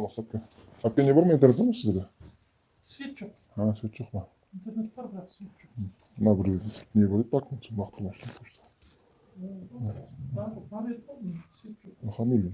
қалмаса әпке не бар ма, интернет бар ма сізде? Свет жоқ. Свет жоқ па? Интернет бар, бірақ свет жоқ. Мына бір не бар еді бакмын, бақтырмашты почта. Бар еді ғой, свет жоқ. Фамилия.